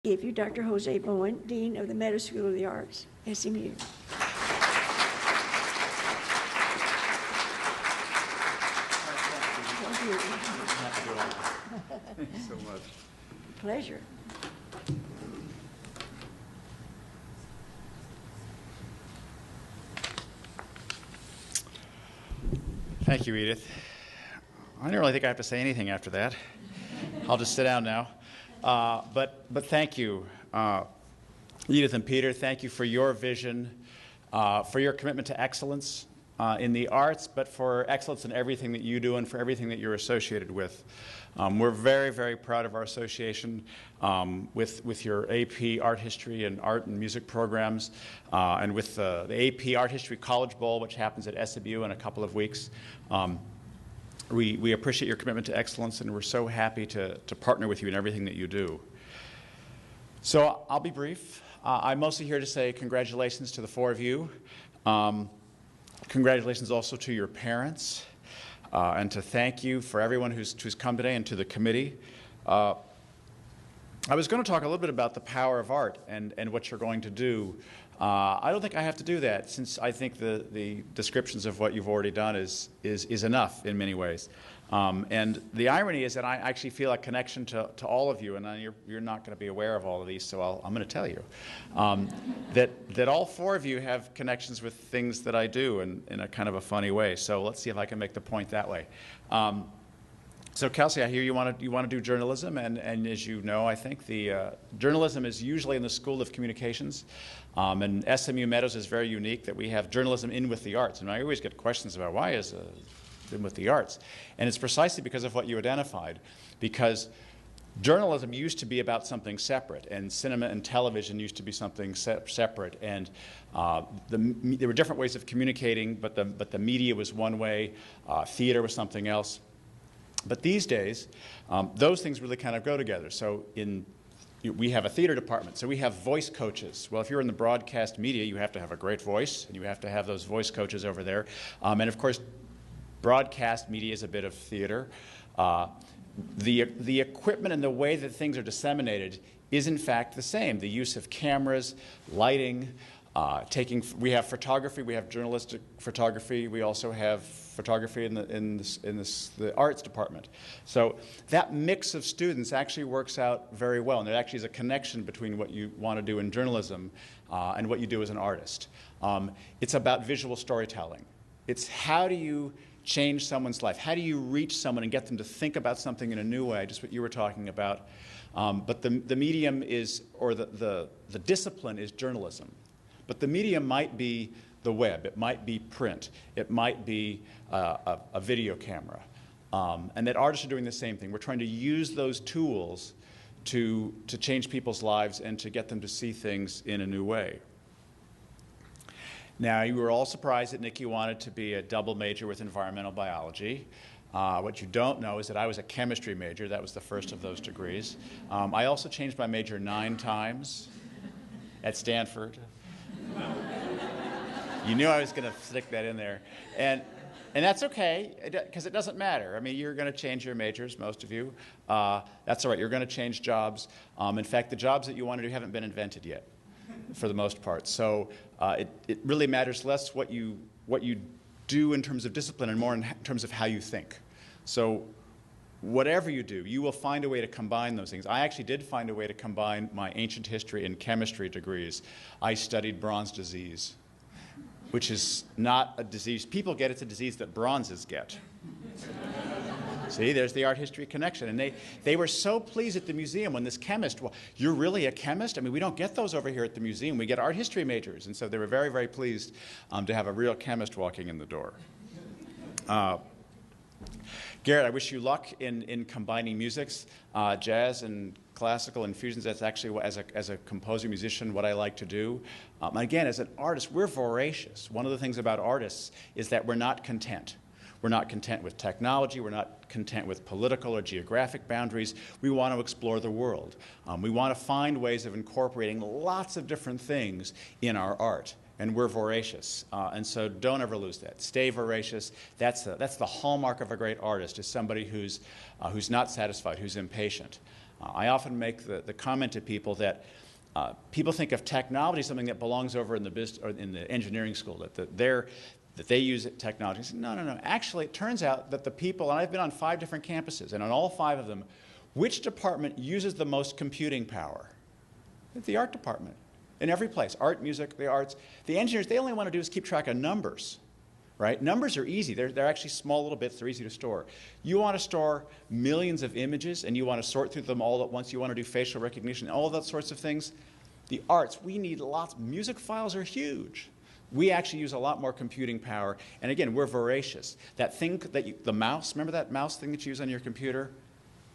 Give you Dr. Jose Bowen, Dean of the Meadows School of the Arts, SMU. Thank you so much. Pleasure. Thank you, Edith. I don't really think I have to say anything after that. I'll just sit down now. But thank you, Edith and Peter. Thank you for your vision, for your commitment to excellence in the arts, but for excellence in everything that you do and for everything that you're associated with. We're very, very proud of our association with your AP Art History and Art and Music programs, and with the AP Art History College Bowl, which happens at SMU in a couple of weeks. We appreciate your commitment to excellence, and we're so happy to partner with you in everything that you do. So I'll be brief. I'm mostly here to say congratulations to the four of you. Congratulations also to your parents, and to thank you for everyone who's come today and to the committee. I was going to talk a little bit about the power of art and what you're going to do. I don't think I have to do that, since I think the descriptions of what you've already done is enough in many ways. And the irony is that I actually feel a connection to all of you, and you're not going to be aware of all of these, so I'm going to tell you that all four of you have connections with things that I do in a kind of a funny way. So let's see if I can make the point that way. So Kelsey, I hear you want to do journalism, and as you know, I think the journalism is usually in the School of Communications, and SMU Meadows is very unique that we have journalism in with the arts, and I always get questions about why is in with the arts, and it's precisely because of what you identified, because journalism used to be about something separate, and cinema and television used to be something separate, and there were different ways of communicating, but the media was one way, theater was something else. But these days, those things really kind of go together. So we have a theater department, so we have voice coaches. Well, if you're in the broadcast media, you have to have a great voice, and you have to have those voice coaches over there. And of course, broadcast media is a bit of theater. The equipment and the way that things are disseminated is in fact the same. The use of cameras, lighting, we have photography, we have journalistic photography, we also have photography in the arts department. So that mix of students actually works out very well, and there actually is a connection between what you want to do in journalism and what you do as an artist. It's about visual storytelling. It's how do you change someone's life? How do you reach someone and get them to think about something in a new way, just what you were talking about. But the medium is, or the discipline is journalism. But the medium might be the web, it might be print, it might be a video camera. And that artists are doing the same thing. We're trying to use those tools to change people's lives and to get them to see things in a new way. Now, you were all surprised that Nikki wanted to be a double major with environmental biology. What you don't know is that I was a chemistry major. That was the first of those degrees. I also changed my major 9 times at Stanford. You knew I was going to stick that in there. And that's okay, because it doesn't matter. I mean, you're going to change your majors, most of you. That's all right. You're going to change jobs. In fact, the jobs that you want to do haven't been invented yet, for the most part. So it really matters less what you do in terms of discipline and more in terms of how you think. So whatever you do, you will find a way to combine those things. I actually did find a way to combine my ancient history and chemistry degrees. I studied bronze disease, which is not a disease. People get it's a disease that bronzes get. See, there's the art history connection. And they were so pleased at the museum when this chemist, well, you're really a chemist? I mean, we don't get those over here at the museum. We get art history majors. And so they were very, very pleased to have a real chemist walking in the door. Garrett, I wish you luck in combining musics, jazz and classical and fusions. That's actually, as a composer, musician, what I like to do. Again, as an artist, we're voracious. One of the things about artists is that we're not content. We're not content with technology. We're not content with political or geographic boundaries. We want to explore the world. We want to find ways of incorporating lots of different things in our art. And we're voracious. And so don't ever lose that. Stay voracious. That's the hallmark of a great artist, is somebody who's not satisfied, who's impatient. I often make the comment to people that people think of technology as something that belongs over in the engineering school, that they use technology. I say, no, no, no. Actually, it turns out that the people, and I've been on 5 different campuses, and on all 5 of them, which department uses the most computing power? It's the art department. In every place, art, music, the arts. The engineers, they only want to do is keep track of numbers, right? Numbers are easy. They're actually small little bits. They're easy to store. You want to store millions of images, and you want to sort through them all at once. You want to do facial recognition, all of those sorts of things. The arts, we need lots. Music files are huge. We actually use a lot more computing power. And again, we're voracious. That thing, the mouse, remember that mouse thing that you use on your computer?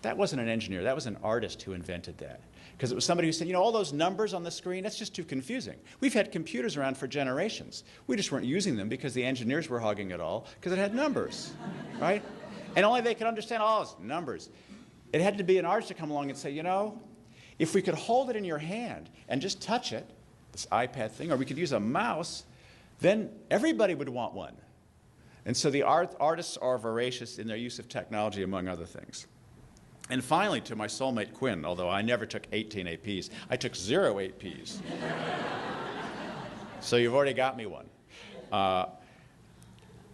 That wasn't an engineer. That was an artist who invented that. Because it was somebody who said, you know, all those numbers on the screen, that's just too confusing. We've had computers around for generations. We just weren't using them because the engineers were hogging it all because it had numbers, right? And only they could understand all those numbers. It had to be an artist to come along and say, you know, if we could hold it in your hand and just touch it, this iPad thing, or we could use a mouse, then everybody would want one. And so the artists are voracious in their use of technology, among other things. And finally, to my soulmate Quinn, although I never took 18 APs, I took 0 APs. So you've already got me one.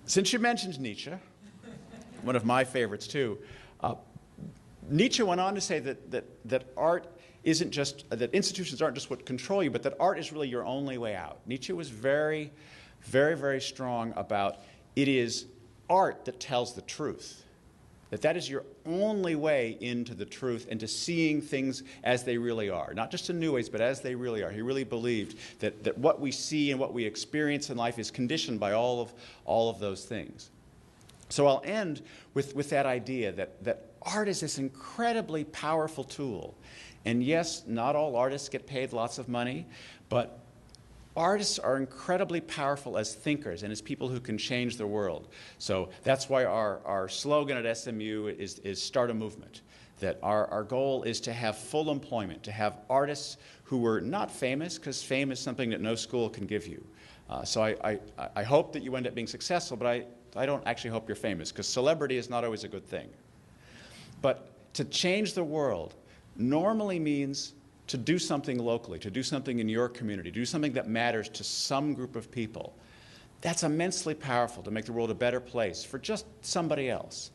Since you mentioned Nietzsche, one of my favorites too, Nietzsche went on to say that art isn't just, that institutions aren't just what control you, but that art is really your only way out. Nietzsche was very, very, very strong about it is art that tells the truth. That is your only way into the truth and to seeing things as they really are. Not just in new ways, but as they really are. He really believed that what we see and what we experience in life is conditioned by all of those things. So I'll end with that idea that art is this incredibly powerful tool. And yes, not all artists get paid lots of money, but artists are incredibly powerful as thinkers and as people who can change the world. So that's why our slogan at SMU is start a movement. That our goal is to have full employment, to have artists who were not famous, because fame is something that no school can give you. So I hope that you end up being successful, but I don't actually hope you're famous, because celebrity is not always a good thing. But to change the world normally means to do something locally, to do something in your community, to do something that matters to some group of people. That's immensely powerful to make the world a better place for just somebody else.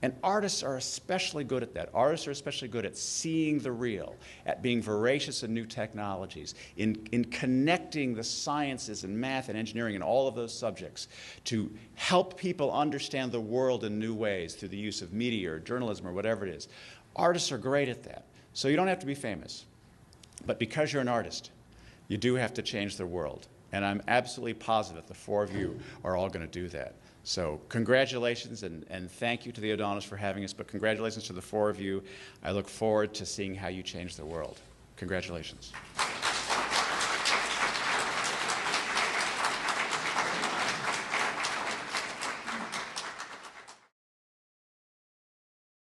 And artists are especially good at that. Artists are especially good at seeing the real, at being voracious in new technologies, in connecting the sciences and math and engineering and all of those subjects to help people understand the world in new ways through the use of media or journalism or whatever it is. Artists are great at that. So you don't have to be famous. But because you're an artist, you do have to change the world. And I'm absolutely positive that the 4 of you are all going to do that. So congratulations and thank you to the O'Donnells for having us, but congratulations to the 4 of you. I look forward to seeing how you change the world. Congratulations.